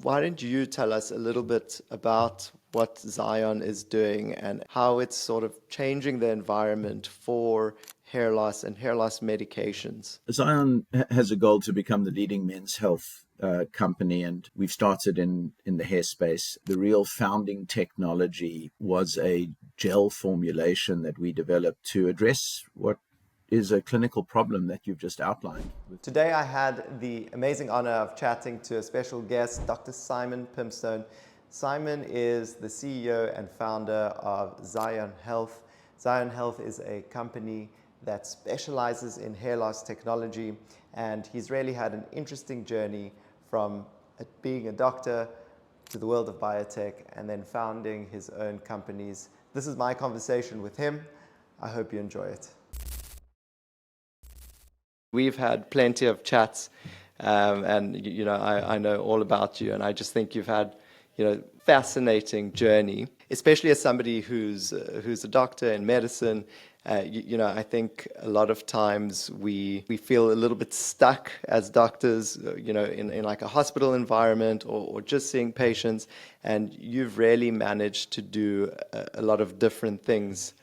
why don't you tell us a little bit about what XYON is doing and how it's sort of changing the environment for hair loss and hair loss medications? XYON has a goal to become the leading men's health company, and we've started in the hair space. The real founding technology was a gel formulation that we developed to address what is a clinical problem that you've just outlined. Today I had the amazing honor of chatting to a special guest, Dr. Simon Pimstone. Simon is the CEO and founder of XYON Health. XYON Health is a company that specializes in hair loss technology, and he's really had an interesting journey from being a doctor to the world of biotech and then founding his own companies. This is my conversation with him. I hope you enjoy it. We've had plenty of chats, and I know all about you, and I just think you've had fascinating journey, especially as somebody who's a doctor in medicine. I think a lot of times we feel a little bit stuck as doctors, in like a hospital environment or just seeing patients, and you've really managed to do a lot of different things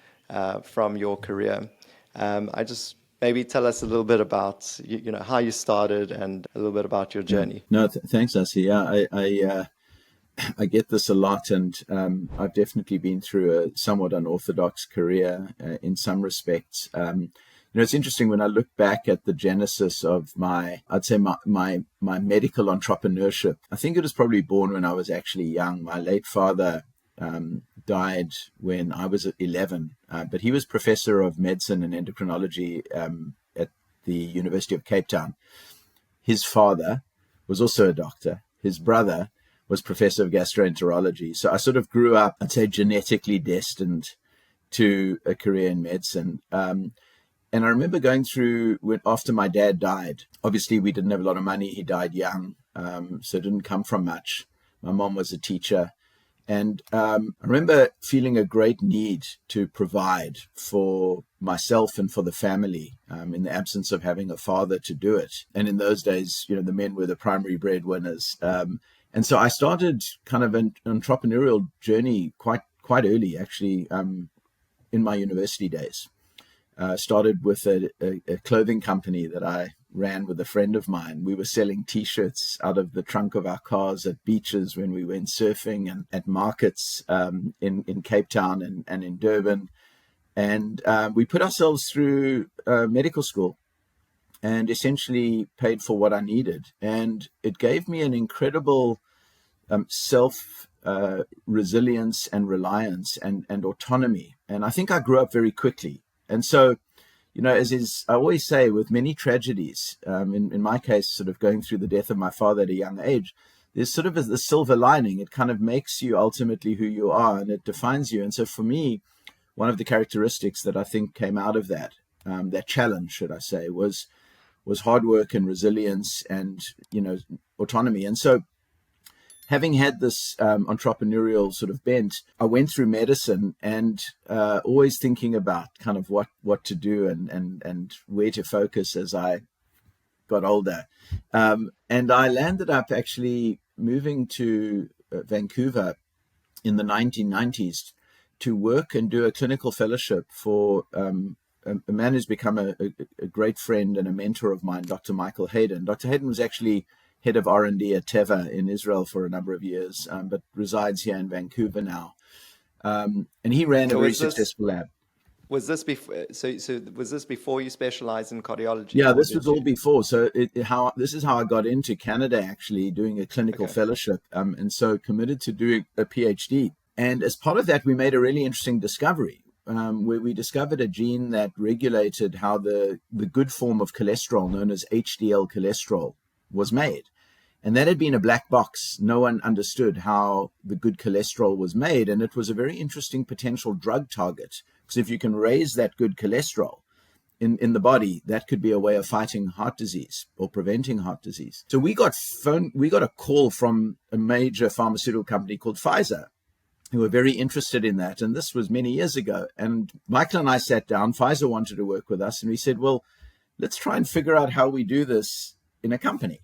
from your career. Maybe tell us a little bit about how you started and a little bit about your journey. No, thanks, Asi. Yeah, I get this a lot, and I've definitely been through a somewhat unorthodox career in some respects. It's interesting when I look back at the genesis of my medical entrepreneurship. I think it was probably born when I was actually young. My late father died when I was 11, but he was professor of medicine and endocrinology at the University of Cape Town. His father was also a doctor. His brother was professor of gastroenterology. So I sort of grew up, I'd say, genetically destined to a career in medicine. And I remember going through, after my dad died, obviously we didn't have a lot of money. He died young, so it didn't come from much. My mom was a teacher. And I remember feeling a great need to provide for myself and for the family in the absence of having a father to do it. And in those days, the men were the primary breadwinners. And so I started kind of an entrepreneurial journey quite early, actually, in my university days. Started with a clothing company that I ran with a friend of mine. We were selling T-shirts out of the trunk of our cars at beaches when we went surfing and at markets in Cape Town and in Durban. And we put ourselves through medical school and essentially paid for what I needed. And it gave me an incredible self-resilience and reliance and autonomy. And I think I grew up very quickly. And so, as is, I always say, with many tragedies, in my case, sort of going through the death of my father at a young age, there's sort of the silver lining. It kind of makes you ultimately who you are, and it defines you. And so for me, one of the characteristics that I think came out of that challenge, should I say, was hard work and resilience and, autonomy. And so having had this entrepreneurial sort of bent, I went through medicine and always thinking about kind of what to do and where to focus as I got older. And I landed up actually moving to Vancouver in the 1990s to work and do a clinical fellowship for a man who's become a great friend and a mentor of mine, Dr. Michael Hayden. Dr. Hayden was actually head of R&D at Teva in Israel for a number of years, but resides here in Vancouver now. And he ran a very successful lab. Was this before? So was this before you specialized in cardiology? Yeah, this was all before. So this is how I got into Canada, actually, doing a clinical fellowship, and so committed to doing a PhD. And as part of that, we made a really interesting discovery, where we discovered a gene that regulated how the good form of cholesterol, known as HDL cholesterol, was made. And that had been a black box. No one understood how the good cholesterol was made. And it was a very interesting potential drug target. Because if you can raise that good cholesterol in the body, that could be a way of fighting heart disease or preventing heart disease. So we got a call from a major pharmaceutical company called Pfizer, who were very interested in that. And this was many years ago. And Michael and I sat down. Pfizer wanted to work with us. And we said, well, let's try and figure out how we do this in a company.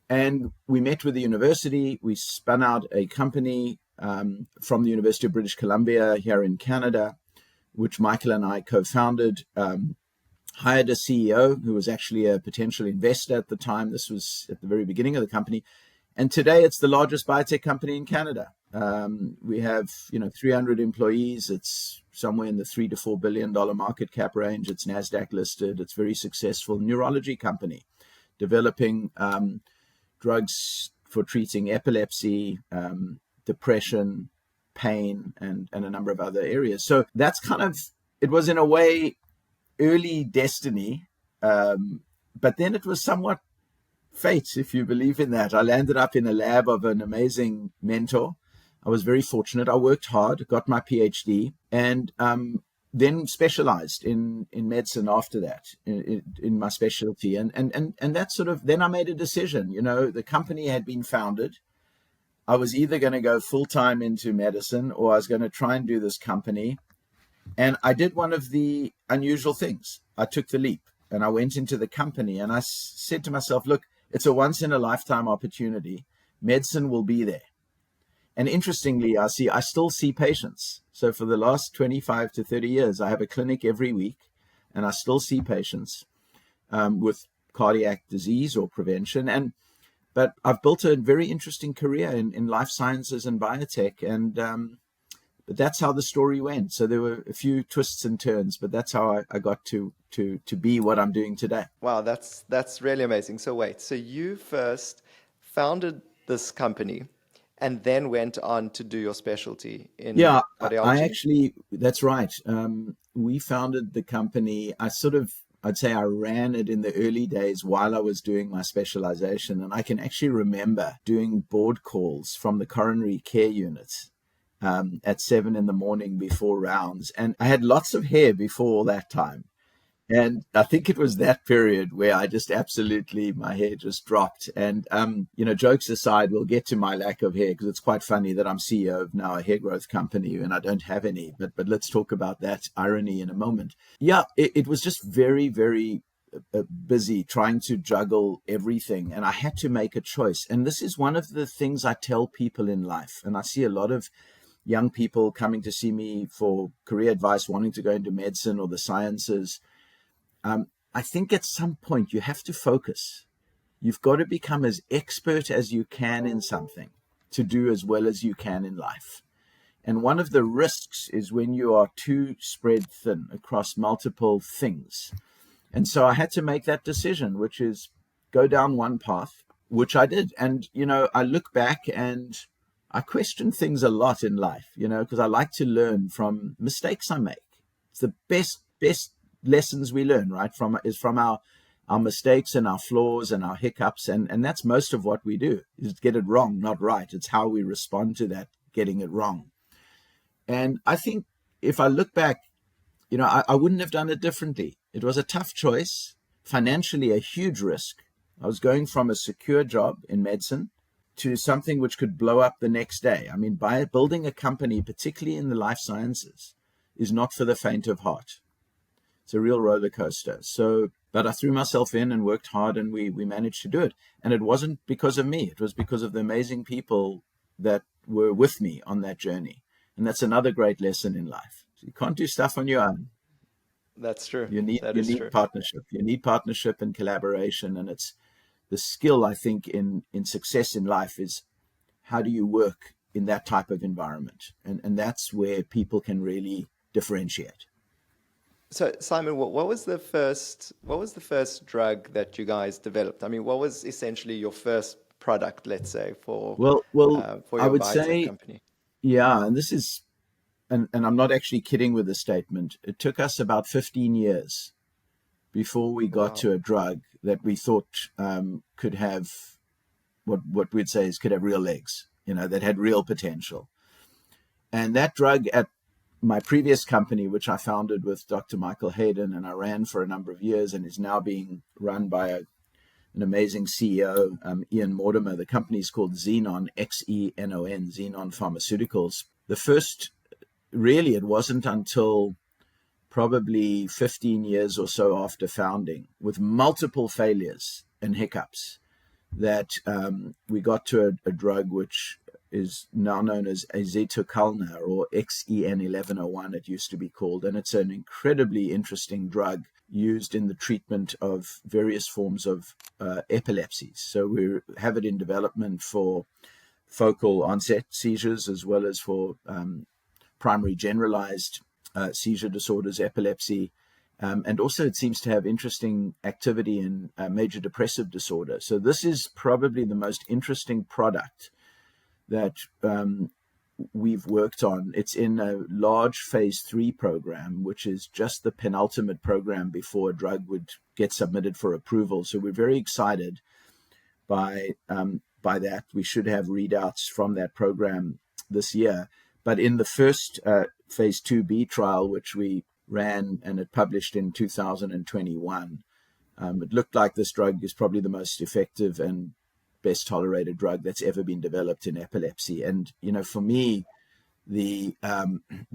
And we met with the university. We spun out a company from the University of British Columbia here in Canada, which Michael and I co-founded, hired a CEO who was actually a potential investor at the time. This was at the very beginning of the company. And today it's the largest biotech company in Canada. We have, 300 employees. It's somewhere in the $3 to $4 billion market cap range. It's NASDAQ listed. It's very successful neurology company, developing drugs for treating epilepsy, depression, pain, and a number of other areas. So that's it was in a way early destiny, but then it was somewhat fate, if you believe in that. I landed up in a lab of an amazing mentor. I was very fortunate. I worked hard, got my PhD, and then specialized in medicine after that, in my specialty. And that then I made a decision. The company had been founded. I was either going to go full-time into medicine, or I was going to try and do this company. And I did one of the unusual things. I took the leap and I went into the company, and I said to myself, look, it's a once in a lifetime opportunity. Medicine will be there. And interestingly, I still see patients. So for the last 25 to 30 years, I have a clinic every week, and I still see patients with cardiac disease or prevention. But I've built a very interesting career in life sciences and biotech. But that's how the story went. So there were a few twists and turns, but that's how I got to be what I'm doing today. Wow, that's really amazing. So wait, so you first founded this company and then went on to do your specialty in cardiology? That's right. We founded the company. I'd say I ran it in the early days while I was doing my specialization. And I can actually remember doing board calls from the coronary care unit at 7 a.m. before rounds. And I had lots of hair before that time. And I think it was that period where I just my hair just dropped. And, jokes aside, we'll get to my lack of hair, because it's quite funny that I'm CEO of now a hair growth company and I don't have any. But let's talk about that irony in a moment. Yeah, it was just very, very busy trying to juggle everything. And I had to make a choice. And this is one of the things I tell people in life. And I see a lot of young people coming to see me for career advice, wanting to go into medicine or the sciences. I think at some point you have to focus. You've got to become as expert as you can in something to do as well as you can in life. And one of the risks is when you are too spread thin across multiple things. And so I had to make that decision, which is go down one path, which I did. And, I look back and I question things a lot in life, because I like to learn from mistakes I make. It's the best lessons we learn, right, from our mistakes and our flaws and our hiccups. And that's most of what we do, is get it wrong, not right. It's how we respond to that, getting it wrong. And I think if I look back, I wouldn't have done it differently. It was a tough choice, financially a huge risk. I was going from a secure job in medicine to something which could blow up the next day. I mean, by building a company, particularly in the life sciences, is not for the faint of heart. It's a real roller coaster. But I threw myself in and worked hard, and we managed to do it. And it wasn't because of me. It was because of the amazing people that were with me on that journey. And that's another great lesson in life. You can't do stuff on your own. That's true. You need true. partnership. You need partnership and collaboration. And it's the skill, I think, in success in life is how do you work in that type of environment? And that's where people can really differentiate. So Simon, what was the first drug that you guys developed? I mean, what was essentially your first product, let's say, for your I would biotech say, company? Yeah, and this is, and I'm not actually kidding with the statement. It took us about 15 years before we got to a drug that we thought could have what we'd say is could have real legs, that had real potential. And that drug at my previous company, which I founded with Dr. Michael Hayden, and I ran for a number of years, and is now being run by an amazing CEO, Ian Mortimer. The company is called XYON, XENON, XYON Pharmaceuticals. The first, really, it wasn't until probably 15 years or so after founding, with multiple failures and hiccups, that we got to a drug which is now known as azetukalner, or XEN1101 it used to be called, and it's an incredibly interesting drug used in the treatment of various forms of epilepsies. So we have it in development for focal onset seizures as well as for primary generalized seizure disorders, epilepsy, and also it seems to have interesting activity in major depressive disorder. So this is probably the most interesting product that we've worked on. It's in a large phase 3 program, which is just the penultimate program before a drug would get submitted for approval. So we're very excited by that. We should have readouts from that program this year. But in the first phase 2B trial, which we ran and it published in 2021, it looked like this drug is probably the most effective and best tolerated drug that's ever been developed in epilepsy. And, for me, the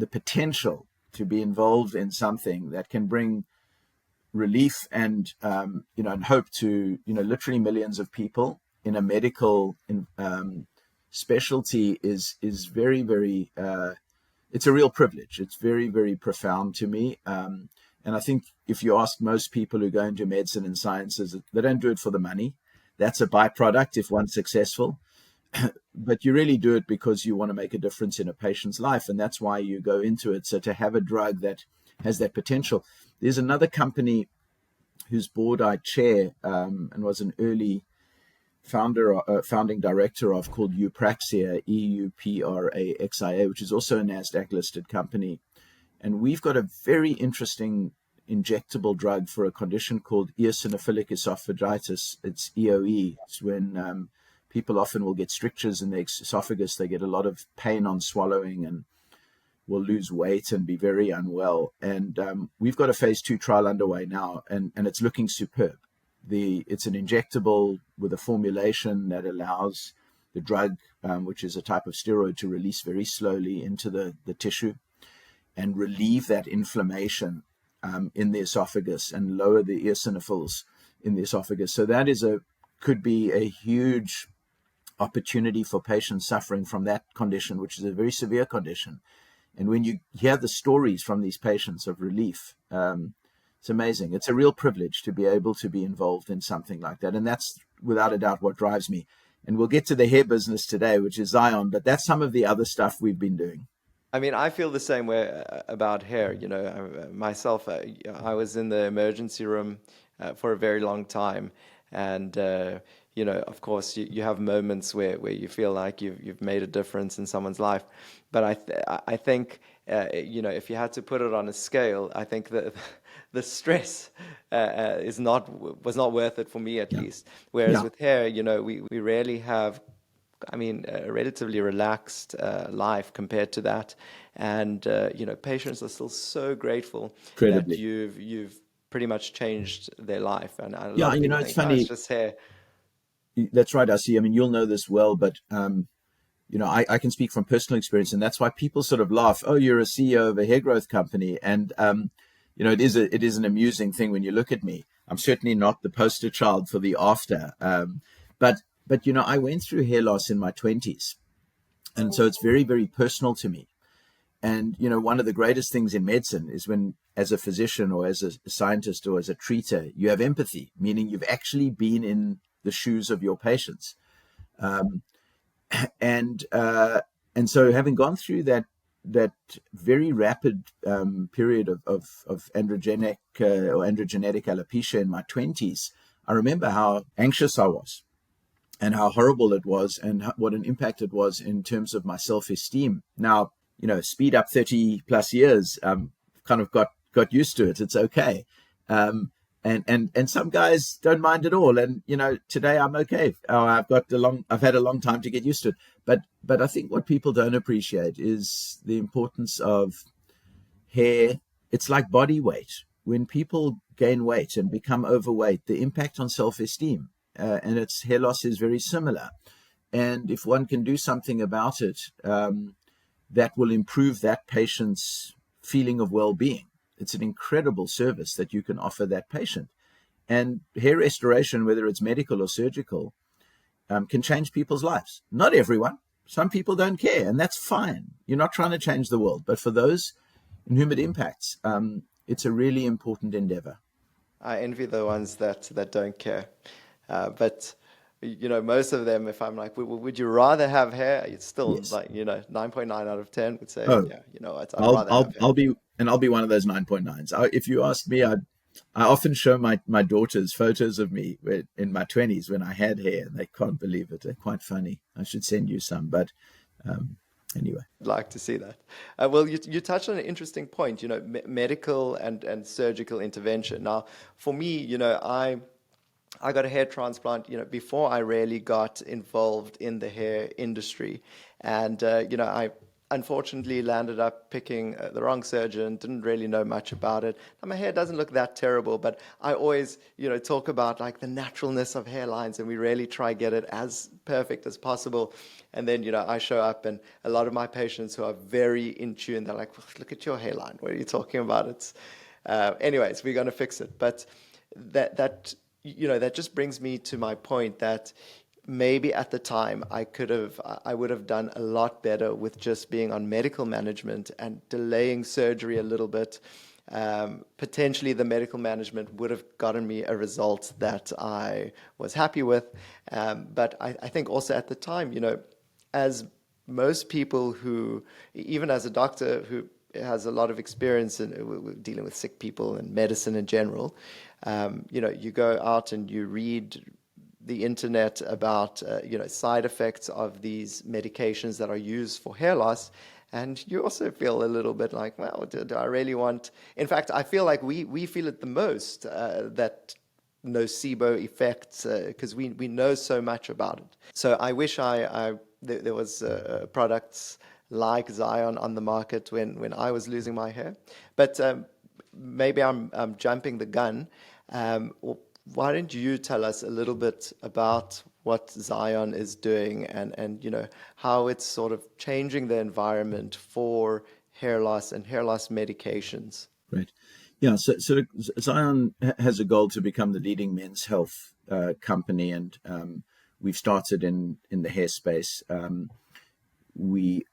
potential to be involved in something that can bring relief and, and hope to, literally millions of people in a medical specialty is very, very, it's a real privilege. It's very, very profound to me. And I think if you ask most people who go into medicine and sciences, they don't do it for the money. That's a byproduct if one's successful. But you really do it because you want to make a difference in a patient's life. And that's why you go into it. So to have a drug that has that potential. There's another company whose board I chair and was an early founding director of, called Eupraxia, EUPRAXIA, which is also a NASDAQ-listed company. And we've got a very interesting injectable drug for a condition called eosinophilic esophagitis. It's EOE. It's when people often will get strictures in their esophagus. They get a lot of pain on swallowing and will lose weight and be very unwell. And we've got a phase 2 trial underway now, and it's looking superb. It's an injectable with a formulation that allows the drug, which is a type of steroid, to release very slowly into the tissue and relieve that inflammation in the esophagus and lower the eosinophils in the esophagus. So that could be a huge opportunity for patients suffering from that condition, which is a very severe condition. And when you hear the stories from these patients of relief, it's amazing. It's a real privilege to be able to be involved in something like that. And that's without a doubt what drives me. And we'll get to the hair business today, which is XYON, but that's some of the other stuff we've been doing. I mean, I feel the same way about hair. Myself, I was in the emergency room for a very long time. And, of course, you have moments where you feel like you've made a difference in someone's life. But I think, if you had to put it on a scale, I think that the stress was not worth it for me, at least. Whereas with hair, we rarely have, a relatively relaxed life compared to that. And, patients are still so grateful that you've pretty much changed their life. And I love it's funny. It's just hair. That's right, Asi. you'll know this well, but, I can speak from personal experience, and that's why people sort of laugh, oh, you're a CEO of a hair growth company. And, it is an amusing thing when you look at me. I'm certainly not the poster child for the after. But I went through hair loss in my 20s. And so it's very, very personal to me. And, one of the greatest things in medicine is when, as a physician or as a scientist or as a treater, you have empathy, meaning you've actually been in the shoes of your patients. And so having gone through that very rapid period of androgenetic alopecia in my 20s, I remember how anxious I was and how horrible it was and what an impact it was in terms of my self-esteem. Now, speed up 30 plus years, kind of got used to it. It's okay. And some guys don't mind at all. And, today I'm okay. I've had a long time to get used to it. But I think what people don't appreciate is the importance of hair. It's like body weight. When people gain weight and become overweight, the impact on self-esteem, and its hair loss is very similar. And if one can do something about it, that will improve that patient's feeling of well-being. It's an incredible service that you can offer that patient. And hair restoration, whether it's medical or surgical, can change people's lives. Not everyone. Some people don't care, and that's fine. You're not trying to change the world. But for those in whom it impacts, it's a really important endeavor. I envy the ones that don't care. But most of them, if I'm like, would you rather have hair? It's still Yes. like, 9.9 out of 10 would say, Oh, yeah, you know what, I'd rather have hair. I'll be one of those 9.9s. If you ask me, I often show my daughters photos of me in my 20s when I had hair, and they can't believe it. They're quite funny. I should send you some, but anyway. I'd like to see that. Well, you touched on an interesting point, medical and surgical intervention. Now, for me, I got a hair transplant, before I really got involved in the hair industry. And, I unfortunately landed up picking the wrong surgeon, didn't really know much about it. Now, my hair doesn't look that terrible, but I always, talk about like the naturalness of hairlines, and we really try get it as perfect as possible. And then, I show up, and a lot of my patients who are very in tune, they're like, look at your hairline. What are you talking about? It's, anyways, we're going to fix it. But that just brings me to my point that maybe at the time I would have done a lot better with just being on medical management and delaying surgery a little bit. Potentially the medical management would have gotten me a result that I was happy with. But I think also at the time, as most people who, even as a doctor who has a lot of experience in dealing with sick people and medicine in general, you go out and you read the internet about side effects of these medications that are used for hair loss, and you also feel a little bit like, well, do I really want? In fact, I feel like we feel it the most, that nocebo effects, because we know so much about it. So I wish there was products like XYON on the market when I was losing my hair, but maybe I'm jumping the gun. Why don't you tell us a little bit about what XYON is doing and how it's sort of changing the environment for hair loss and hair loss medications? Right. Yeah. So XYON has a goal to become the leading men's health company, and we've started in the hair space. The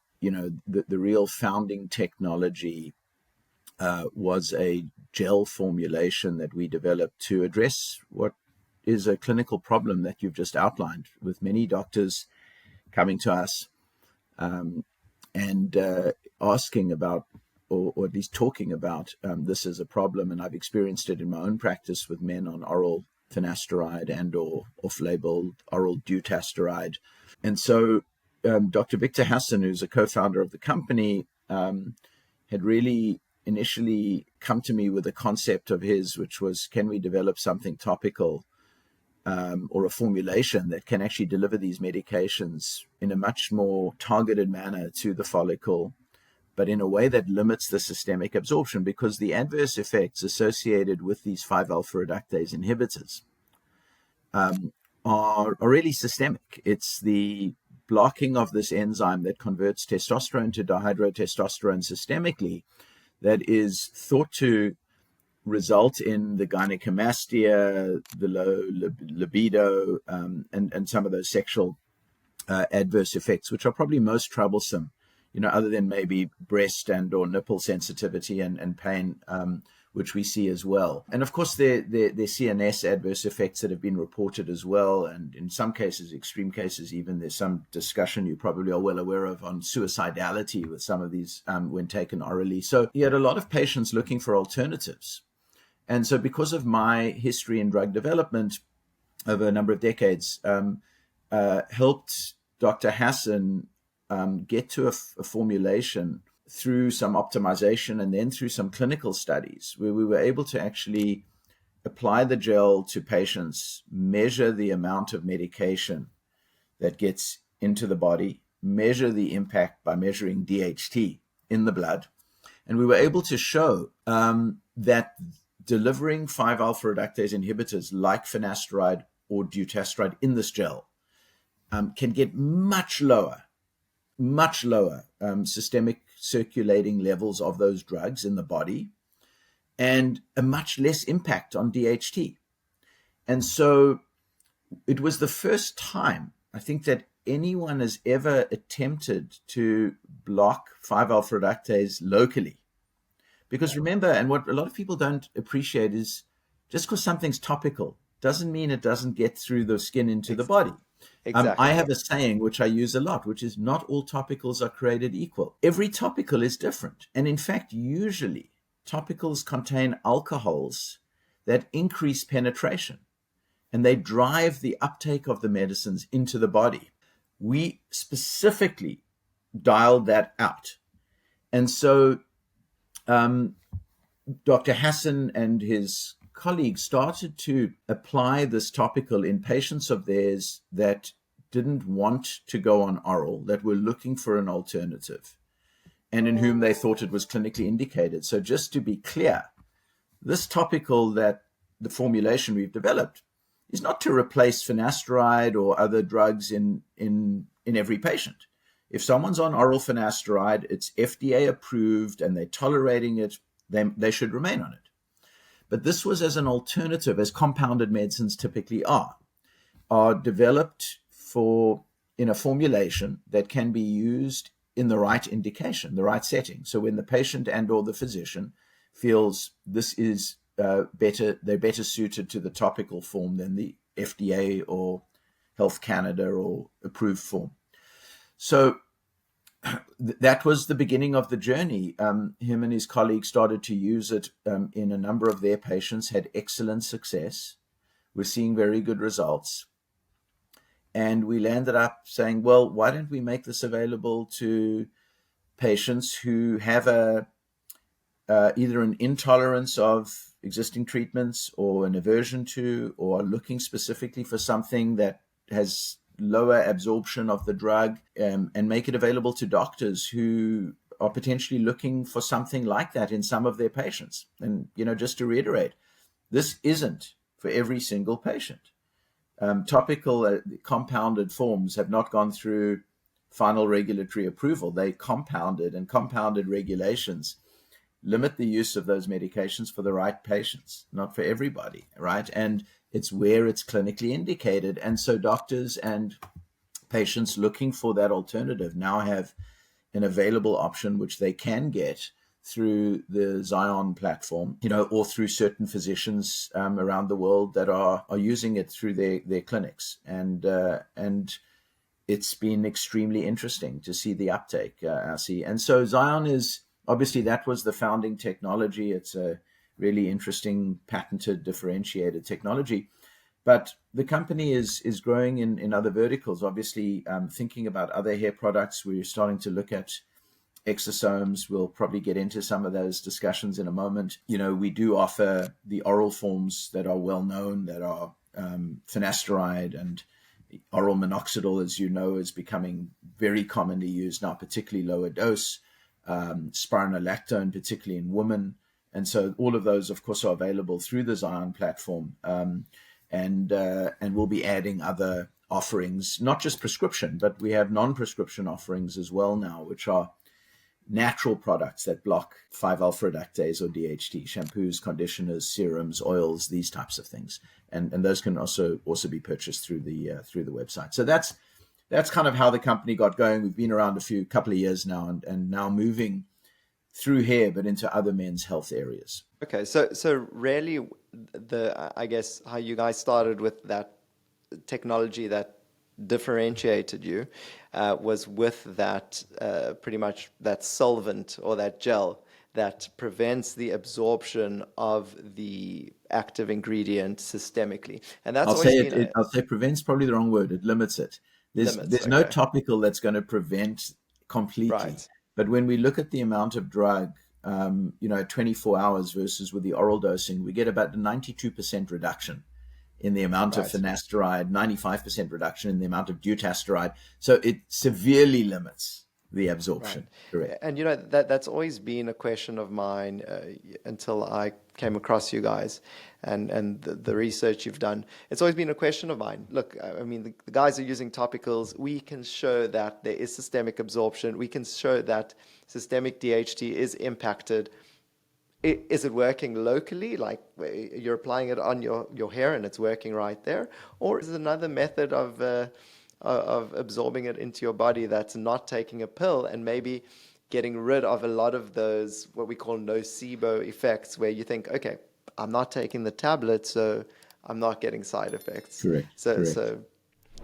real founding technology was a gel formulation that we developed to address what is a clinical problem that you've just outlined, with many doctors coming to us and asking about, or at least talking about, this as a problem. And I've experienced it in my own practice with men on oral finasteride and or off-label oral dutasteride. And so Dr. Victor Hassan, who's a co-founder of the company, had really initially come to me with a concept of his, which was, can we develop something topical or a formulation that can actually deliver these medications in a much more targeted manner to the follicle, but in a way that limits the systemic absorption, because the adverse effects associated with these 5-alpha reductase inhibitors are really systemic. It's the blocking of this enzyme that converts testosterone to dihydrotestosterone systemically that is thought to result in the gynecomastia, the low libido, and some of those sexual adverse effects, which are probably most troublesome, other than maybe breast and or nipple sensitivity and pain, which we see as well. And of course, there CNS adverse effects that have been reported as well. And in some cases, extreme cases, even there's some discussion you probably are well aware of on suicidality with some of these when taken orally. So you had a lot of patients looking for alternatives. And so because of my history in drug development over a number of decades, helped Dr. Hassan get to a formulation through some optimization and then through some clinical studies where we were able to actually apply the gel to patients, measure the amount of medication that gets into the body, measure the impact by measuring DHT in the blood. And we were able to show that delivering 5-alpha reductase inhibitors like finasteride or dutasteride in this gel can get much lower systemic circulating levels of those drugs in the body and a much less impact on DHT. And so it was the first time I think that anyone has ever attempted to block 5-alpha reductase locally. Because remember, and what a lot of people don't appreciate is just because something's topical doesn't mean it doesn't get through the skin into the body. I Exactly. have a saying which I use a lot, which is not all topicals are created equal. Every topical is different. And in fact, usually topicals contain alcohols that increase penetration and they drive the uptake of the medicines into the body. We specifically dialed that out. And so Dr. Hassan and his colleagues started to apply this topical in patients of theirs that didn't want to go on oral, that were looking for an alternative, and in whom they thought it was clinically indicated. So just to be clear, this topical, that the formulation we've developed, is not to replace finasteride or other drugs in every patient. If someone's on oral finasteride, it's FDA approved and they're tolerating it, they should remain on it. But this was as an alternative, as compounded medicines typically are developed in a formulation that can be used in the right indication, the right setting. So when the patient and or the physician feels this is better, they're better suited to the topical form than the FDA or Health Canada or approved form. So that was the beginning of the journey. Him and his colleagues started to use it in a number of their patients, had excellent success. We're seeing very good results. And we landed up saying, well, why don't we make this available to patients who have either an intolerance of existing treatments or an aversion to, or are looking specifically for something that has lower absorption of the drug, and make it available to doctors who are potentially looking for something like that in some of their patients. And, just to reiterate, this isn't for every single patient. Topical compounded forms have not gone through final regulatory approval. They compounded, and compounded regulations limit the use of those medications for the right patients, not for everybody, right? And it's where it's clinically indicated. And so doctors and patients looking for that alternative now have an available option, which they can get through the XYON platform, or through certain physicians around the world that are using it through their clinics. And it's been extremely interesting to see the uptake, Asi. And so XYON is, obviously, that was the founding technology. It's a really interesting, patented, differentiated technology. But the company is growing in other verticals. Obviously, thinking about other hair products. We're starting to look at exosomes. We'll probably get into some of those discussions in a moment. We do offer the oral forms that are well known, that are finasteride, and oral minoxidil, as you know, is becoming very commonly used now, particularly lower dose. Spironolactone, particularly in women. And so all of those, of course, are available through the XYON platform. And we'll be adding other offerings, not just prescription, but we have non-prescription offerings as well now, which are natural products that block 5-alpha reductase or DHT, shampoos, conditioners, serums, oils, these types of things. And those can also be purchased through the website. So that's kind of how the company got going. We've been around a couple of years now, and now moving through hair, but into other men's health areas. Okay, so really, I guess how you guys started with that technology that differentiated you was with that pretty much that solvent or that gel that prevents the absorption of the active ingredient systemically, and that's I'll say prevents probably the wrong word. It limits it. There's no topical that's going to prevent completely. Right. But when we look at the amount of drug, 24 hours versus with the oral dosing, we get about a 92% reduction in the amount of finasteride, 95% reduction in the amount of dutasteride. So it severely limits the absorption. Right. Correct. And that's always been a question of mine until I came across you guys and the research you've done. It's always been a question of mine. Look, I mean, the guys are using topicals. We can show that there is systemic absorption. We can show that systemic DHT is impacted. Is it working locally, like you're applying it on your hair and it's working right there? Or is it another method of of absorbing it into your body that's not taking a pill, and maybe getting rid of a lot of those, what we call nocebo effects, where you think, okay, I'm not taking the tablet, so I'm not getting side effects. Correct. So, Correct.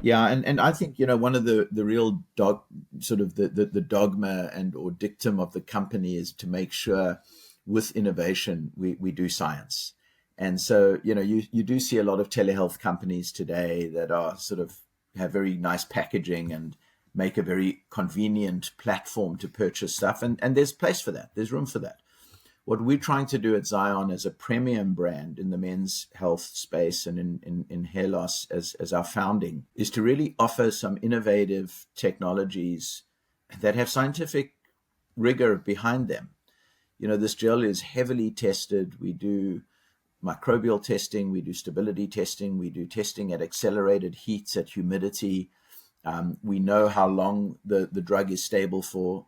Yeah, and I think, one of the real the dogma and or dictum of the company is to make sure with innovation we do science. And so, you do see a lot of telehealth companies today that are sort of have very nice packaging and make a very convenient platform to purchase stuff. And there's place for that. There's room for that. What we're trying to do at XYON as a premium brand in the men's health space and in hair loss as our founding is to really offer some innovative technologies that have scientific rigor behind them. This gel is heavily tested. We do microbial testing, we do stability testing, we do testing at accelerated heats, at humidity. We know how long the drug is stable for.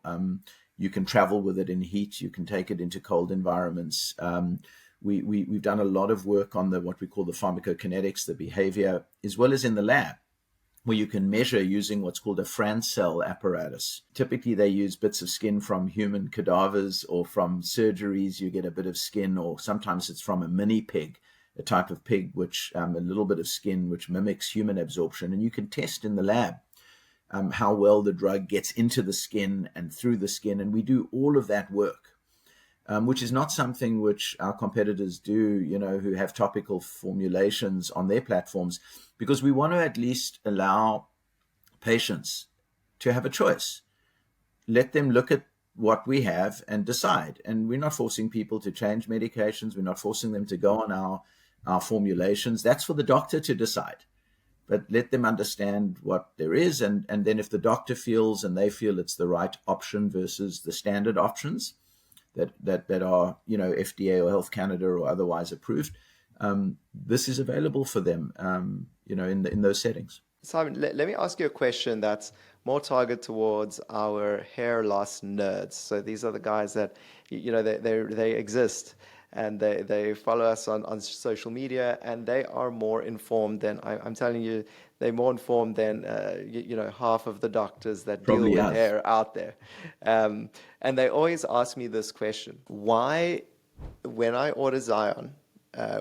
You can travel with it in heat. You can take it into cold environments. We've done a lot of work on what we call the pharmacokinetics, the behavior, as well as in the lab, where you can measure using what's called a Francell apparatus. Typically, they use bits of skin from human cadavers or from surgeries. You get a bit of skin, or sometimes it's from a mini pig, a type of pig, which a little bit of skin, which mimics human absorption. And you can test in the lab how well the drug gets into the skin and through the skin. And we do all of that work, which is not something which our competitors do, who have topical formulations on their platforms, because we want to at least allow patients to have a choice. Let them look at what we have and decide. And we're not forcing people to change medications. We're not forcing them to go on our formulations. That's for the doctor to decide. But let them understand what there is. And then if the doctor feels and they feel it's the right option versus the standard options that are, FDA or Health Canada or otherwise approved, this is available for them, in those settings. Simon, let me ask you a question that's more targeted towards our hair loss nerds. So these are the guys that, they exist, and they follow us on social media, and they are more informed than, I'm telling you, they're more informed than, half of the doctors that Probably deal with us. hair out there. And they always ask me this question: why, when I order XYON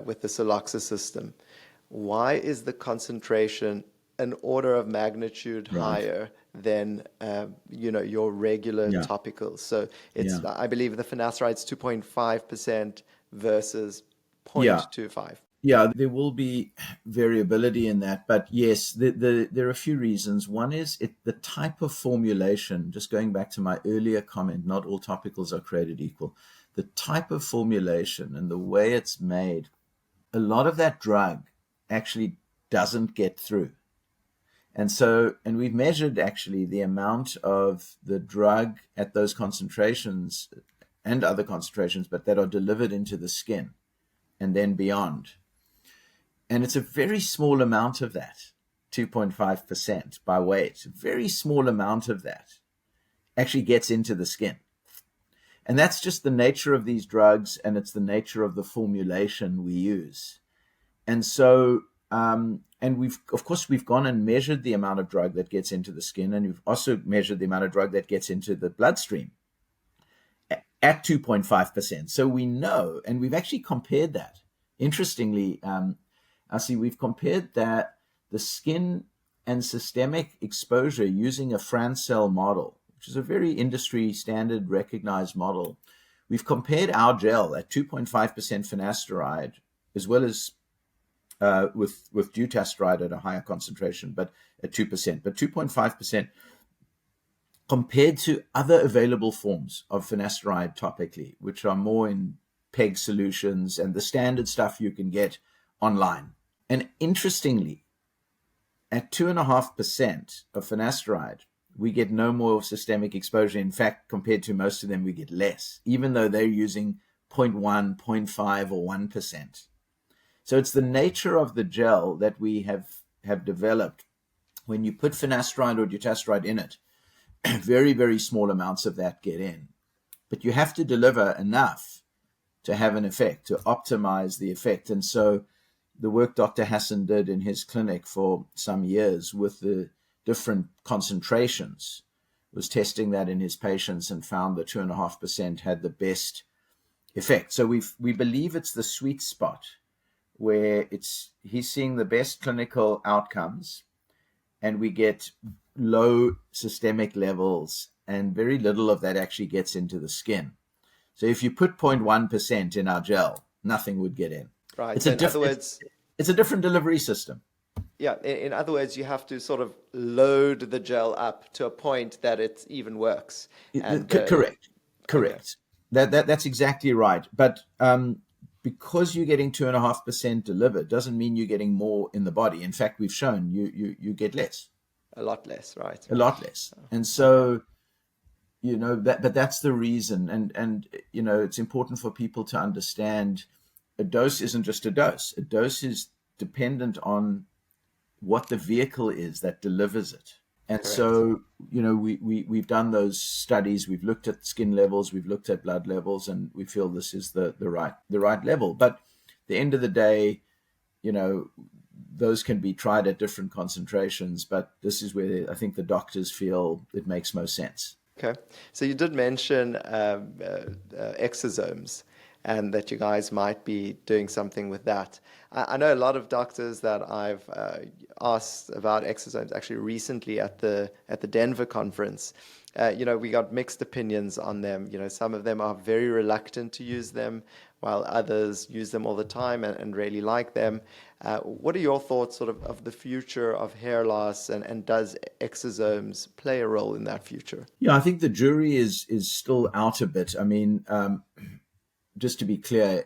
with the Soloxa system, why is the concentration an order of magnitude higher than your regular topicals? So it's I believe the finasteride is 2.5% versus 0.25. Yeah, there will be variability in that, but yes, there are a few reasons. One is the type of formulation. Just going back to my earlier comment, not all topicals are created equal. The type of formulation and the way it's made, a lot of that drug actually doesn't get through. And we've measured actually the amount of the drug at those concentrations and other concentrations, but that are delivered into the skin and then beyond. And it's a very small amount of that, 2.5% by weight. A very small amount of that actually gets into the skin. And that's just the nature of these drugs, and it's the nature of the formulation we use. And so, and we've gone and measured the amount of drug that gets into the skin, and we've also measured the amount of drug that gets into the bloodstream at 2.5%. So we know, and we've actually compared that. Interestingly, Asi, we've compared that the skin and systemic exposure using a Francell model, which is a very industry standard recognized model. We've compared our gel at 2.5% finasteride, as well as with dutasteride at a higher concentration, but at 2%, but 2.5% compared to other available forms of finasteride topically, which are more in PEG solutions and the standard stuff you can get online. And interestingly, at 2.5% of finasteride, we get no more systemic exposure. In fact, compared to most of them, we get less, even though they're using 0.1, 0.5, or 1%. So it's the nature of the gel that we have developed. When you put finasteride or dutasteride in it, very, very small amounts of that get in. But you have to deliver enough to have an effect, to optimize the effect. And so the work Dr. Hassan did in his clinic for some years with the different concentrations, was testing that in his patients and found that 2.5% had the best effect. So we believe it's the sweet spot where he's seeing the best clinical outcomes, and we get low systemic levels, and very little of that actually gets into the skin. So if you put 0.1% in our gel, nothing would get in. Right. It's So in other words, it's a different delivery system. yeah, in other words, you have to sort of load the gel up to a point that it even works. And Correct. okay. That's exactly right. But because you're getting 2.5% delivered doesn't mean you're getting more in the body. In fact, we've shown you get less. A lot less, right? A lot less. And so, but that's the reason. And it's important for people to understand a dose isn't just a dose. A dose is dependent on what the vehicle is that delivers it. And Correct. so, we've done those studies. We've looked at skin levels, we've looked at blood levels, and we feel this is the right level. But at the end of the day, those can be tried at different concentrations. But this is where I think the doctors feel it makes most sense. Okay. So you did mention exosomes, and that you guys might be doing something with that. I know a lot of doctors that I've asked about exosomes actually recently at the Denver conference. We got mixed opinions on them. Some of them are very reluctant to use them, while others use them all the time and really like them. What are your thoughts sort of the future of hair loss, and does exosomes play a role in that future? Yeah, I think the jury is still out a bit. I mean, just to be clear,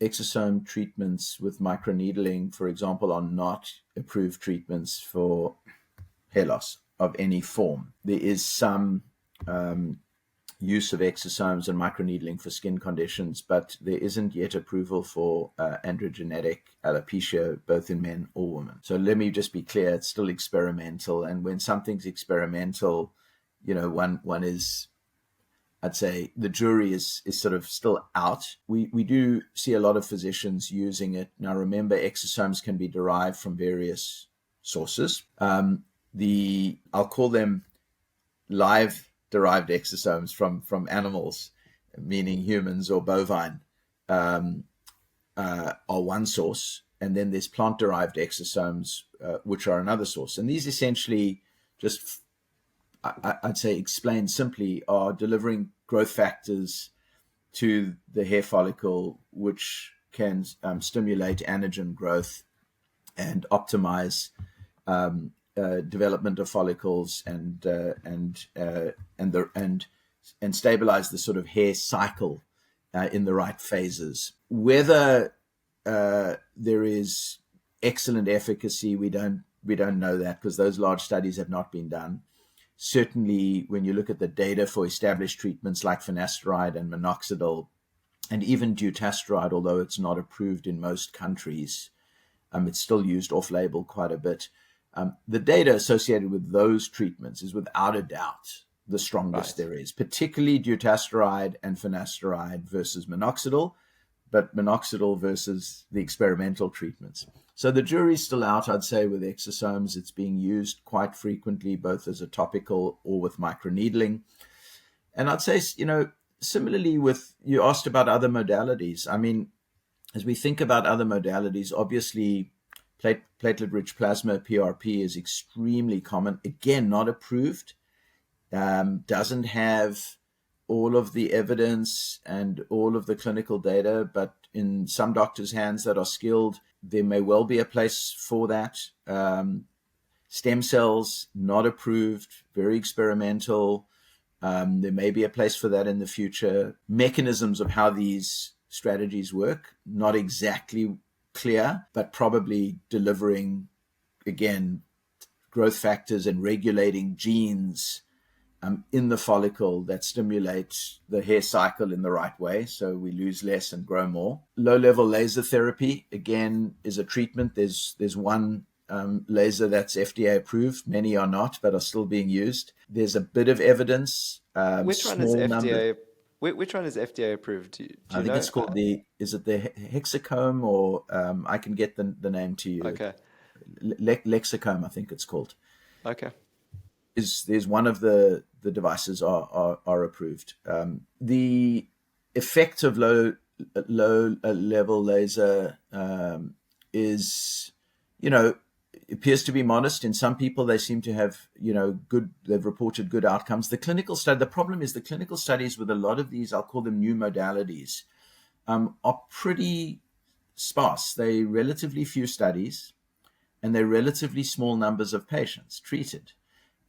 exosome treatments with microneedling, for example, are not approved treatments for hair loss of any form. There is some use of exosomes and microneedling for skin conditions, but there isn't yet approval for androgenetic alopecia, both in men or women. So let me just be clear, it's still experimental. And when something's experimental, one is, I'd say the jury is sort of still out. We do see a lot of physicians using it. Now, remember, exosomes can be derived from various sources. I'll call them live derived exosomes from animals, meaning humans or bovine, are one source. And then there's plant-derived exosomes, which are another source. And these essentially just, I'd say, explained simply, are delivering growth factors to the hair follicle, which can stimulate anagen growth and optimize development of follicles and stabilize the sort of hair cycle in the right phases. Whether there is excellent efficacy, we don't know that, because those large studies have not been done. Certainly, when you look at the data for established treatments like finasteride and minoxidil, and even dutasteride, although it's not approved in most countries, it's still used off-label quite a bit. The data associated with those treatments is without a doubt the strongest there is, particularly dutasteride and finasteride versus minoxidil, but minoxidil versus the experimental treatments. So the jury's still out, I'd say, with exosomes. It's being used quite frequently, both as a topical or with microneedling. And I'd say, similarly with, you asked about other modalities. I mean, as we think about other modalities, obviously platelet-rich plasma, PRP, is extremely common. Again, not approved, doesn't have all of the evidence and all of the clinical data, but in some doctors' hands that are skilled, there may well be a place for that. Stem cells, not approved, very experimental. There may be a place for that in the future. Mechanisms of how these strategies work, not exactly clear, but probably delivering, again, growth factors and regulating genes in the follicle that stimulate the hair cycle in the right way, so we lose less and grow more. Low-level laser therapy, again, is a treatment. There's one laser that's FDA approved. Many are not, but are still being used. There's a bit of evidence. Which one is FDA? Which one is FDA approved? Do you I think know? it's called is it the hexacomb, or I can get the name to you. Okay. Lexicomb, I think it's called. Okay. is one of the devices are approved. The effect of low level laser is, appears to be modest. In some people, they seem to have, they've reported good outcomes. The problem is the clinical studies with a lot of these, I'll call them new modalities, are pretty sparse. They're relatively few studies, and they're relatively small numbers of patients treated.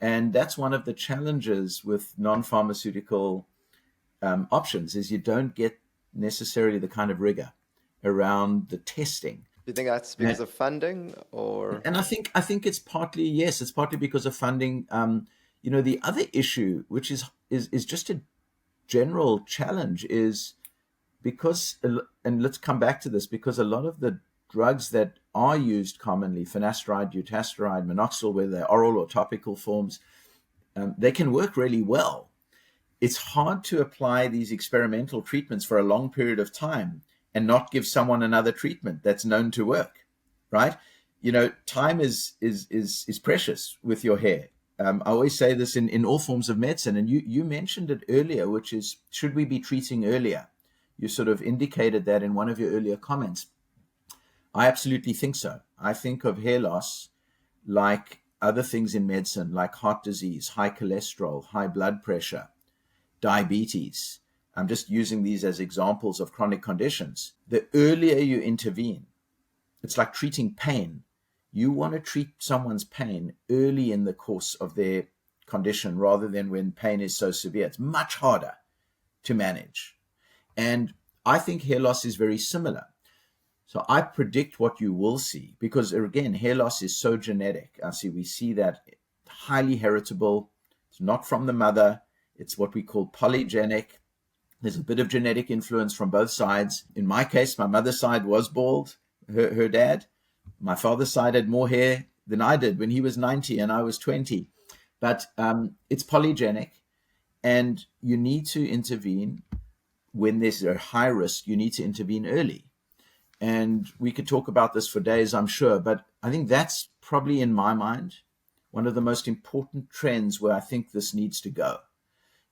And that's one of the challenges with non-pharmaceutical options, is you don't get necessarily the kind of rigor around the testing. Do you think that's because of funding, or? And I think it's partly, yes, it's partly because of funding. The other issue, which is just a general challenge, is because, and let's come back to this, because a lot of the drugs that are used commonly, finasteride, dutasteride, minoxidil, whether they're oral or topical forms, they can work really well. It's hard to apply these experimental treatments for a long period of time and not give someone another treatment that's known to work, right? Time is precious with your hair. I always say this in all forms of medicine, and you mentioned it earlier, which is, should we be treating earlier? You sort of indicated that in one of your earlier comments. I absolutely think so. I think of hair loss like other things in medicine, like heart disease, high cholesterol, high blood pressure, diabetes. I'm just using these as examples of chronic conditions. The earlier you intervene, it's like treating pain. You want to treat someone's pain early in the course of their condition rather than when pain is so severe. It's much harder to manage. And I think hair loss is very similar. So I predict what you will see, because again, hair loss is so genetic. We see that highly heritable. It's not from the mother. It's what we call polygenic. There's a bit of genetic influence from both sides. In my case, my mother's side was bald, her dad. My father's side had more hair than I did when he was 90 and I was 20. But it's polygenic, and you need to intervene when there's a high risk. You need to intervene early. And we could talk about this for days, I'm sure, but I think that's probably, in my mind, one of the most important trends where I think this needs to go,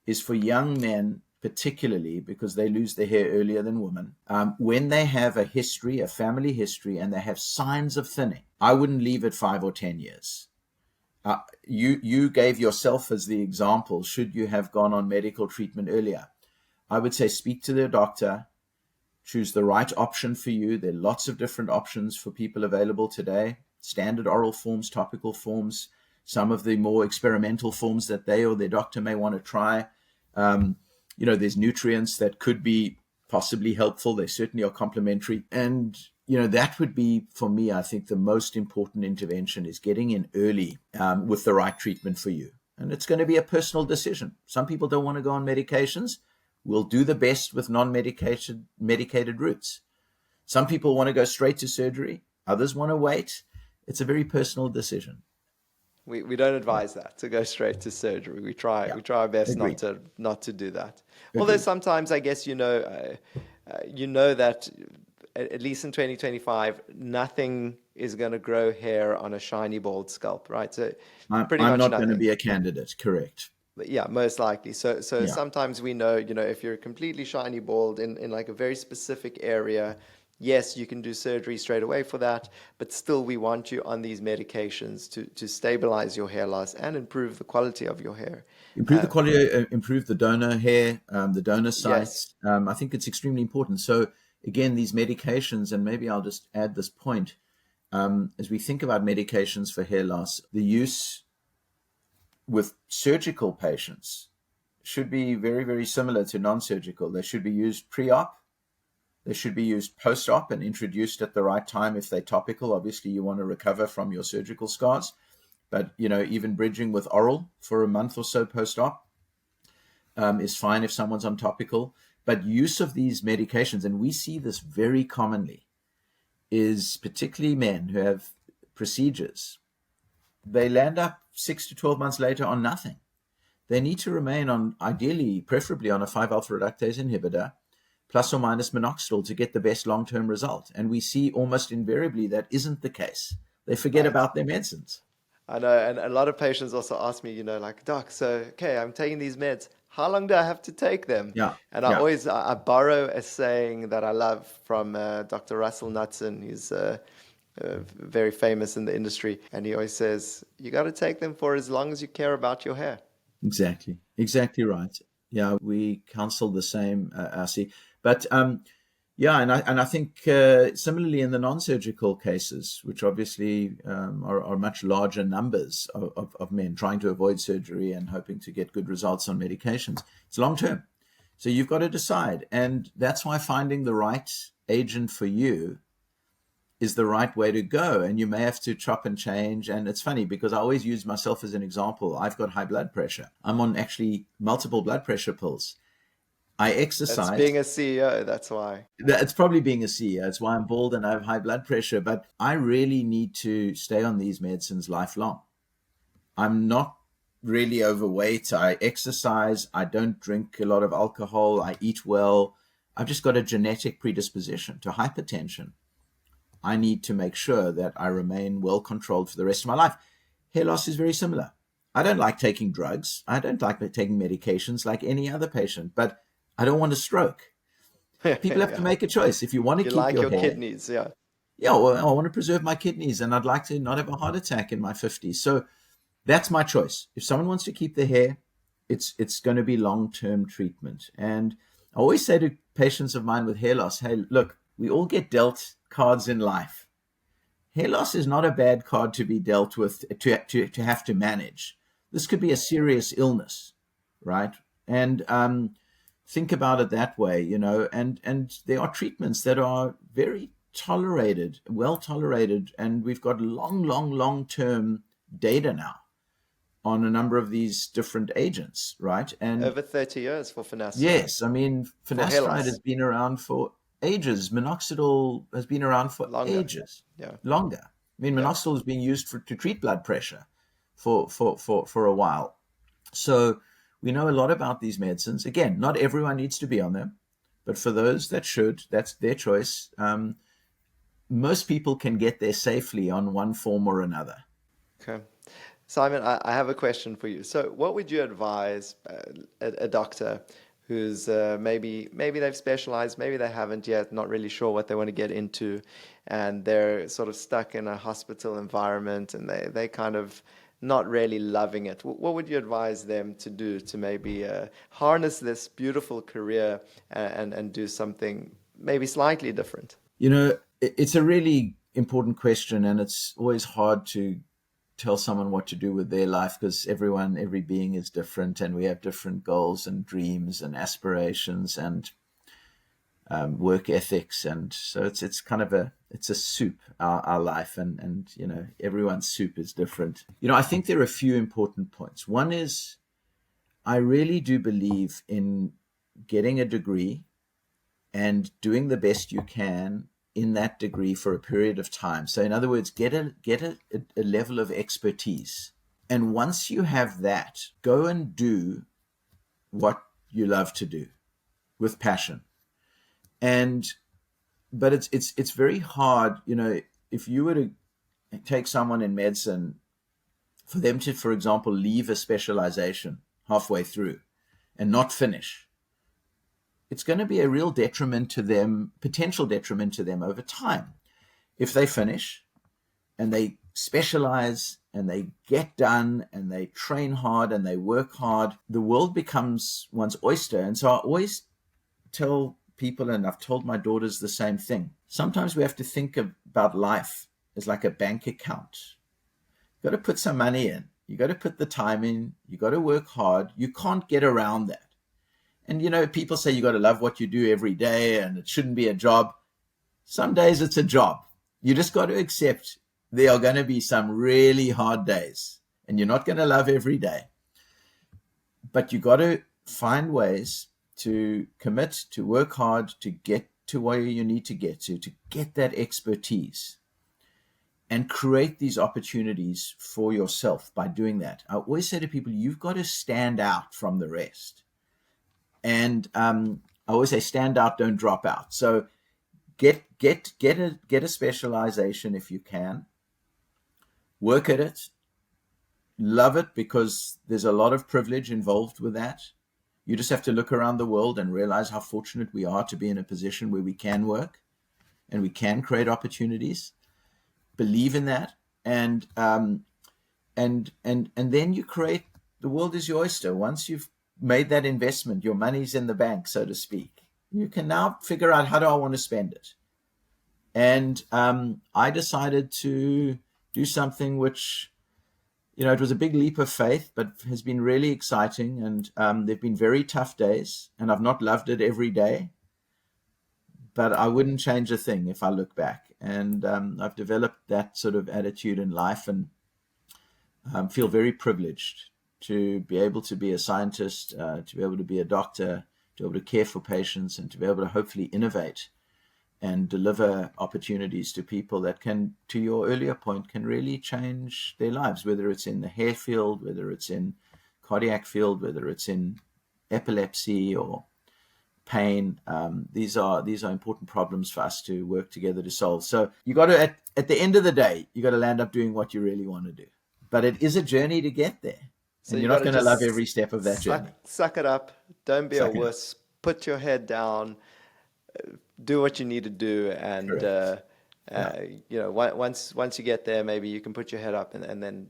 is for young men, particularly because they lose their hair earlier than women, when they have a history, a family history, and they have signs of thinning. I wouldn't leave it 5 or 10 years. You gave yourself as the example, should you have gone on medical treatment earlier? I would say speak to their doctor, choose the right option for you. There are lots of different options for people available today, standard oral forms, topical forms, some of the more experimental forms that they or their doctor may want to try. There's nutrients that could be possibly helpful. They certainly are complementary. And, that would be, for me, I think the most important intervention is getting in early with the right treatment for you. And it's going to be a personal decision. Some people don't want to go on medications. We'll do the best with medicated routes. Some people want to go straight to surgery. Others want to wait. It's a very personal decision. We don't advise that, to go straight to surgery. We try our best not to do that. Although sometimes, I guess, that at least in 2025, nothing is going to grow hair on a shiny bald scalp, right? So I'm not going to be a candidate, correct? Yeah, most likely. So sometimes we know, if you're completely shiny bald in like a very specific area, yes, you can do surgery straight away for that, but still we want you on these medications to stabilize your hair loss and improve the quality of your hair. Improve the quality, improve the donor hair, the donor sites. Yes. I think it's extremely important. So again, these medications, and maybe I'll just add this point, as we think about medications for hair loss, the use with surgical patients should be very, very similar to non-surgical. They should be used pre-op. They should be used post-op and introduced at the right time if they're topical. Obviously, you want to recover from your surgical scars. But, even bridging with oral for a month or so post-op is fine if someone's on topical. But use of these medications, and we see this very commonly, is particularly men who have procedures. They land up 6 to 12 months later on nothing. They need to remain on, ideally, preferably on a 5-alpha reductase inhibitor, plus or minus minoxidil, to get the best long-term result. And we see almost invariably that isn't the case. They forget about their medicines. I know, and a lot of patients also ask me, like, doc, so okay, I'm taking these meds. How long do I have to take them? Yeah, And yeah, I borrow a saying that I love from Dr. Russell Knudsen. He's very famous in the industry, and he always says, you got to take them for as long as you care about your hair. exactly right. Yeah, we counsel the same, Asi. But yeah, and I think similarly in the non-surgical cases, which obviously are much larger numbers of men trying to avoid surgery and hoping to get good results on medications, it's long term. So you've got to decide, and that's why finding the right agent for you is the right way to go. And you may have to chop and change. And it's funny because I always use myself as an example. I've got high blood pressure. I'm on actually multiple blood pressure pills. I That's exercise. being a CEO, that's why. It's probably being a CEO. It's why I'm bald and I have high blood pressure. But I really need to stay on these medicines lifelong. I'm not really overweight. I exercise. I don't drink a lot of alcohol. I eat well. I've just got a genetic predisposition to hypertension. I need to make sure that I remain well controlled for the rest of my life. Hair loss is very similar. I don't like taking drugs. I don't like taking medications like any other patient, but I don't want a stroke. People have to Yeah. make a choice. If you want to You keep like your your hair, kidneys, yeah. yeah, well, I want to preserve my kidneys and I'd like to not have a heart attack in my 50s. So that's my choice. If someone wants to keep their hair, it's going to be long-term treatment. And I always say to patients of mine with hair loss, hey, look, we all get dealt cards in life. Hair loss is not a bad card to be dealt with, to have to manage. This could be a serious illness, right? And think about it that way, and there are treatments that are very tolerated, well tolerated, and we've got long-term data now on a number of these different agents, right? And Over 30 years for finasteride, yes, I mean, for hair finasteride has loss. been around for ages. Minoxidil has been around for Longer. ages, Yeah. longer. I mean, Yeah. minoxidil is being used to treat blood pressure for a while. So we know a lot about these medicines. Again, not everyone needs to be on them, but for those that should, that's their choice. Most people can get there safely on one form or another. Okay. Simon, I have a question for you. So, what would you advise a doctor who's maybe they've specialized, maybe they haven't yet, not really sure what they want to get into, and they're sort of stuck in a hospital environment and they kind of not really loving it. What would you advise them to do to maybe harness this beautiful career and do something maybe slightly different? It's a really important question, and it's always hard to tell someone what to do with their life because every being is different, and we have different goals and dreams and aspirations and work ethics, and so it's kind of it's a soup, our life, and everyone's soup is different. I think there are a few important points. One is I really do believe in getting a degree and doing the best you can in that degree for a period of time. So in other words, get a level of expertise. And once you have that, go and do what you love to do with passion. But it's very hard, if you were to take someone in medicine, for them to, for example, leave a specialization halfway through and not finish, it's going to be a real detriment to them, potential detriment to them over time. If they finish and they specialize and they get done and they train hard and they work hard, the world becomes one's oyster. And so I always tell people, and I've told my daughters the same thing, sometimes we have to think about life as like a bank account. You've got to put some money in. You got to put the time in. You got to work hard. You can't get around that. And, people say you got to love what you do every day and it shouldn't be a job. Some days it's a job. You just got to accept there are going to be some really hard days and you're not going to love every day. But you got to find ways to commit, to work hard, to get to where you need to get that expertise and create these opportunities for yourself by doing that. I always say to people, you've got to stand out from the rest. And I always say, stand out, don't drop out. So get a specialization if you can. Work at it. love it because there's a lot of privilege involved with that. You just have to look around the world and realize how fortunate we are to be in a position where we can work and we can create opportunities. Believe in that, and then you create. The world is your oyster. Once you've made that investment, your money's in the bank, so to speak. You can now figure out, how do I want to spend it? And I decided to do something which, it was a big leap of faith, but has been really exciting. And there've been very tough days, and I've not loved it every day, but I wouldn't change a thing if I look back. And I've developed that sort of attitude in life, and feel very privileged to be able to be a scientist, to be able to be a doctor, to be able to care for patients, and to be able to hopefully innovate and deliver opportunities to people that can, to your earlier point, can really change their lives, whether it's in the hair field, whether it's in cardiac field, whether it's in epilepsy or pain. These are important problems for us to work together to solve. So you got to, at the end of the day, you got to land up doing what you really want to do. But it is a journey to get there. So you're not going to love every step of that journey. Suck it up. Don't be a wuss. Put your head down. Do what you need to do, and once you get there, maybe you can put your head up and then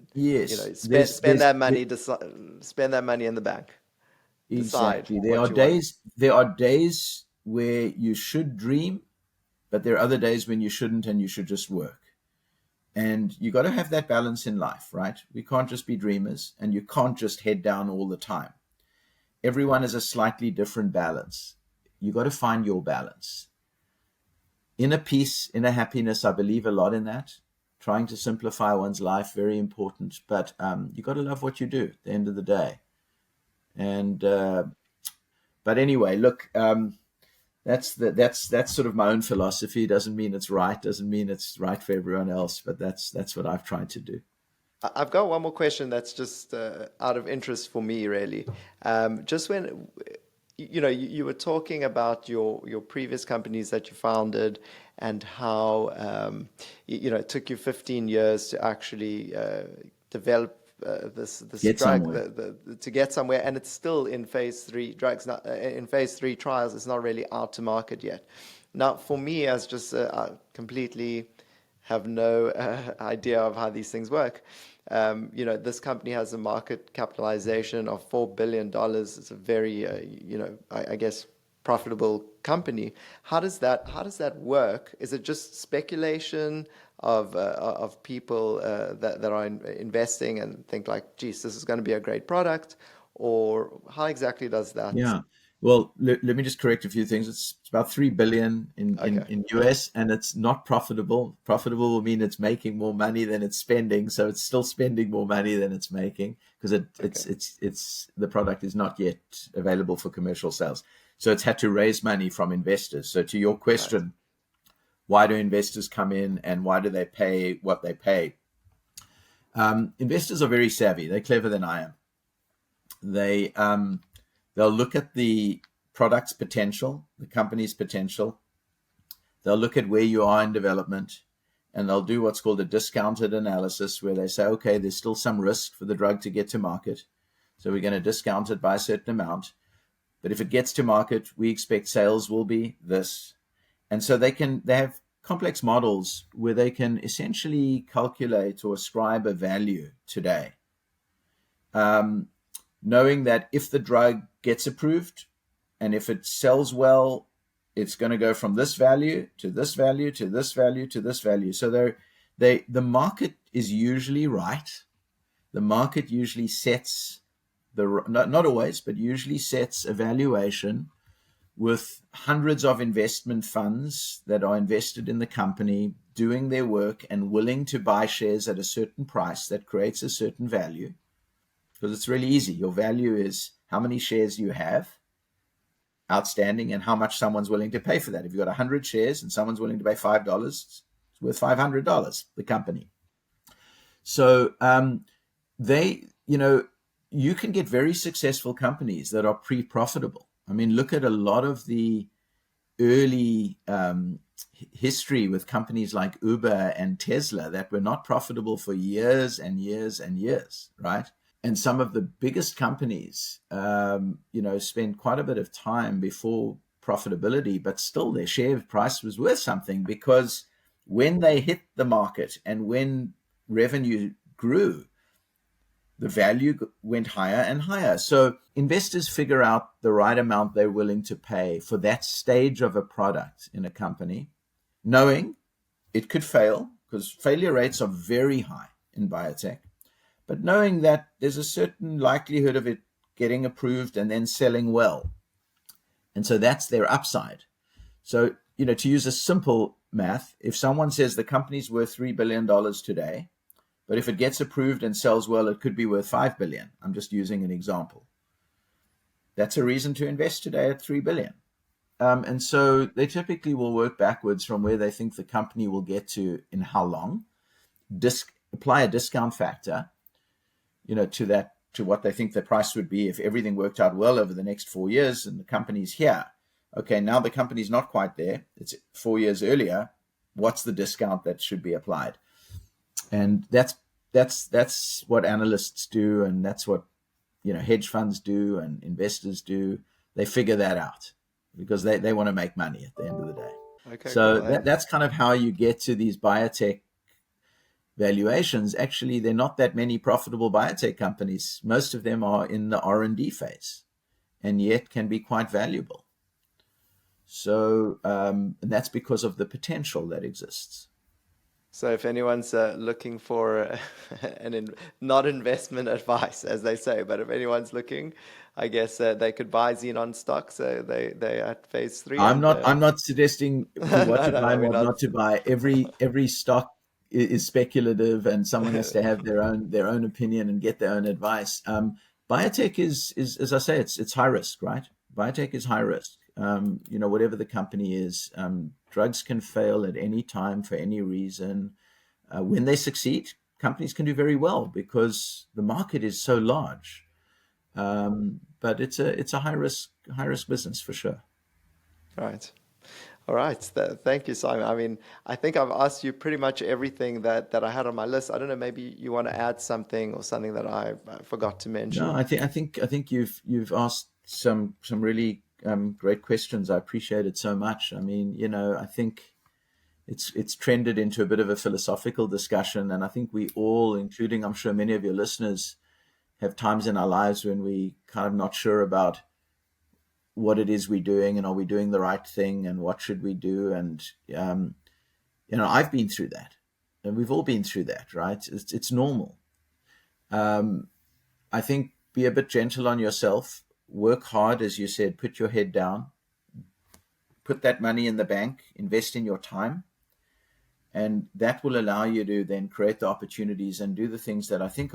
spend that money. Spend that money in the bank. Exactly. There are days where you should dream, but there are other days when you shouldn't, and you should just work. And you got to have that balance in life, right? We can't just be dreamers, and you can't just head down all the time. Everyone has a slightly different balance. You got to find your balance. Inner peace, inner happiness, I believe a lot in that. Trying to simplify one's life, very important. But you got to love what you do at the end of the day. And but anyway, look, that's sort of my own philosophy. Doesn't mean it's right. Doesn't mean it's right for everyone else. But that's what I've tried to do. I've got one more question that's just out of interest for me, really. Just when you were talking about your previous companies that you founded, and how it took you 15 years to actually develop this drug to get somewhere, and it's still in phase 3 drugs, not in phase 3 trials. It's not really out to market yet. Now, for me, as just completely have no idea of how these things work. This company has a market capitalization of $4 billion. It's a very, I guess, profitable company. How does that work? Is it just speculation of people that are investing and think like, geez, this is going to be a great product? Or how exactly does that? Yeah. Well, let me just correct a few things. It's about $3 billion in US, and it's not profitable. Profitable will mean it's making more money than it's spending, so it's still spending more money than it's making, because it's the product is not yet available for commercial sales. So it's had to raise money from investors. So to your question, why do investors come in, and why do they pay what they pay? Investors are very savvy. They're clever than I am. They'll look at the product's potential, the company's potential. They'll look at where you are in development, and they'll do what's called a discounted analysis, where they say, okay, there's still some risk for the drug to get to market, so we're going to discount it by a certain amount. But if it gets to market, we expect sales will be this. And so they have complex models where they can essentially calculate or ascribe a value today. Knowing that if the drug gets approved, and if it sells well, it's going to go from this value to this value to this value to this value. So the market is usually right. The market usually sets not always, but usually sets a valuation with hundreds of investment funds that are invested in the company, doing their work and willing to buy shares at a certain price that creates a certain value. Because it's really easy. Your value is how many shares you have outstanding and how much someone's willing to pay for that. If you've got 100 shares and someone's willing to pay $5, it's worth $500, the company. So you can get very successful companies that are pre-profitable. I mean, look at a lot of the early history with companies like Uber and Tesla that were not profitable for years and years and years, right? And some of the biggest companies, spend quite a bit of time before profitability, but still their share price was worth something, because when they hit the market and when revenue grew, the value went higher and higher. So investors figure out the right amount they're willing to pay for that stage of a product in a company, knowing it could fail, because failure rates are very high in biotech, but knowing that there's a certain likelihood of it getting approved and then selling well. And so that's their upside. So, to use a simple math, if someone says the company's worth $3 billion today, but if it gets approved and sells well, it could be worth $5 billion. I'm just using an example. That's a reason to invest today at $3 billion. And so they typically will work backwards from where they think the company will get to in how long, apply a discount factor, to what they think the price would be if everything worked out well over the next 4 years and the company's here. Okay, now the company's not quite there. It's 4 years earlier. What's the discount that should be applied? And that's what analysts do, and that's what hedge funds do and investors do. They figure that out because they want to make money at the end of the day. Okay, So cool. that's kind of how you get to these biotech valuations. Actually, there are not that many profitable biotech companies. Most of them are in the R&D phase, and yet can be quite valuable. So and that's because of the potential that exists. So if anyone's looking for not investment advice, as they say, but if anyone's looking, I guess they could buy Xenon stocks. They at phase 3. I'm not suggesting what to buy and what not to buy. Every stock is speculative, and someone has to have their own opinion and get their own advice. Biotech is as I say, it's high risk, right? Biotech is high risk. Whatever the company is, drugs can fail at any time for any reason. When they succeed, companies can do very well because the market is so large. But it's a high risk business for sure. Right. All right. Thank you, Simon. I mean, I think I've asked you pretty much everything that I had on my list. I don't know, maybe you want to add something or something that I forgot to mention. No, I think you've asked some really great questions. I appreciate it so much. I mean, I think it's trended into a bit of a philosophical discussion, and I think we all, including I'm sure many of your listeners, have times in our lives when we kind of not sure about what it is we're doing, and are we doing the right thing, and what should we do? And I've been through that, and we've all been through that, right? It's normal. I think be a bit gentle on yourself. Work hard, as you said. Put your head down. Put that money in the bank. Invest in your time, and that will allow you to then create the opportunities and do the things that I think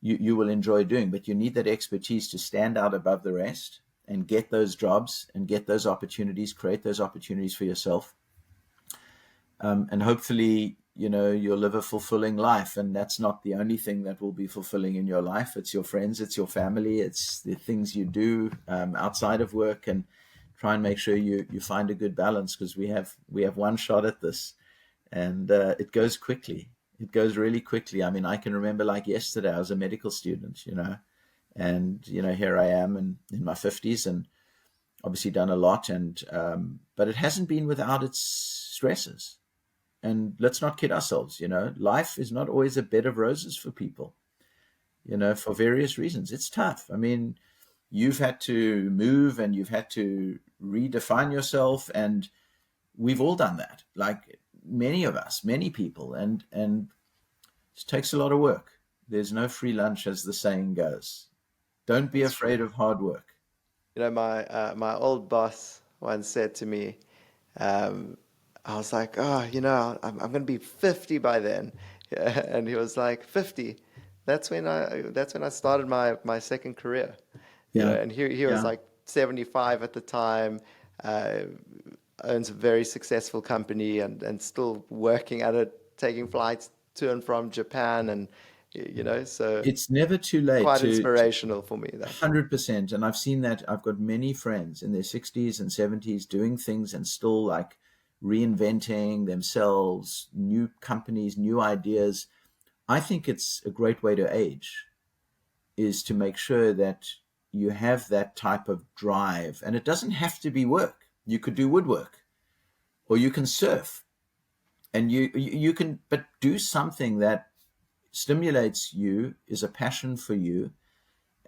you will enjoy doing. But you need that expertise to stand out above the rest and get those jobs and get those opportunities, create those opportunities for yourself. And hopefully, you'll live a fulfilling life. And that's not the only thing that will be fulfilling in your life. It's your friends, it's your family, it's the things you do outside of work, and try and make sure you find a good balance, because we have one shot at this, and it goes quickly. It goes really quickly. I mean, I can remember like yesterday, I was a medical student, and here I am in my 50s, and obviously done a lot, and but it hasn't been without its stresses. And let's not kid ourselves, life is not always a bed of roses for people, for various reasons. It's tough. I mean, you've had to move and you've had to redefine yourself, and we've all done that, like many of us, many people, and it takes a lot of work. There's no free lunch, as the saying goes. Don't be afraid of hard work. My old boss once said to me, I was like, I'm going to be 50 by then. And he was like, 50? That's when I started my second career. Yeah. And he was like 75 at the time, owns a very successful company and still working at it, taking flights to and from Japan, and So It's never too late quite to inspirational for me, that. 100%. And I've seen that. I've got many friends in their 60s and 70s doing things and still like reinventing themselves, new companies, new ideas. I think it's a great way to age, is to make sure that you have that type of drive. And it doesn't have to be work. You could do woodwork, or you can surf, and you can, but do something that stimulates you, is a passion for you.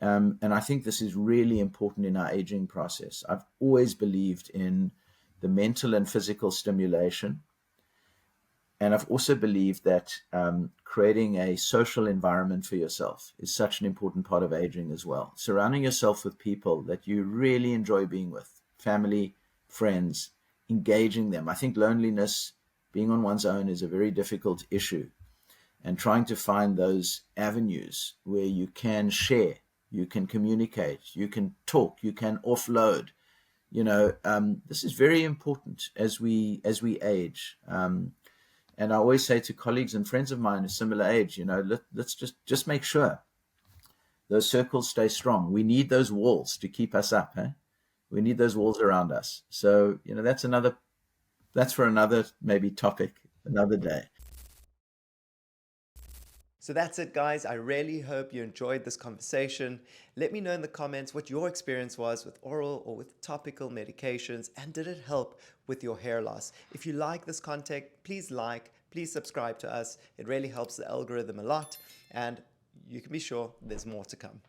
And I think this is really important in our aging process. I've always believed in the mental and physical stimulation. And I've also believed that creating a social environment for yourself is such an important part of aging as well. Surrounding yourself with people that you really enjoy being with, family, friends, engaging them. I think loneliness, being on one's own, is a very difficult issue. And trying to find those avenues where you can share, you can communicate, you can talk, you can offload. This is very important as we age. And I always say to colleagues and friends of mine a similar age, let's just make sure those circles stay strong. We need those walls to keep us up. We need those walls around us. So, that's for another maybe topic, another day. So that's it, guys. I really hope you enjoyed this conversation. Let me know in the comments what your experience was with oral or with topical medications, and did it help with your hair loss? If you like this content, please subscribe to us. It really helps the algorithm a lot, and you can be sure there's more to come.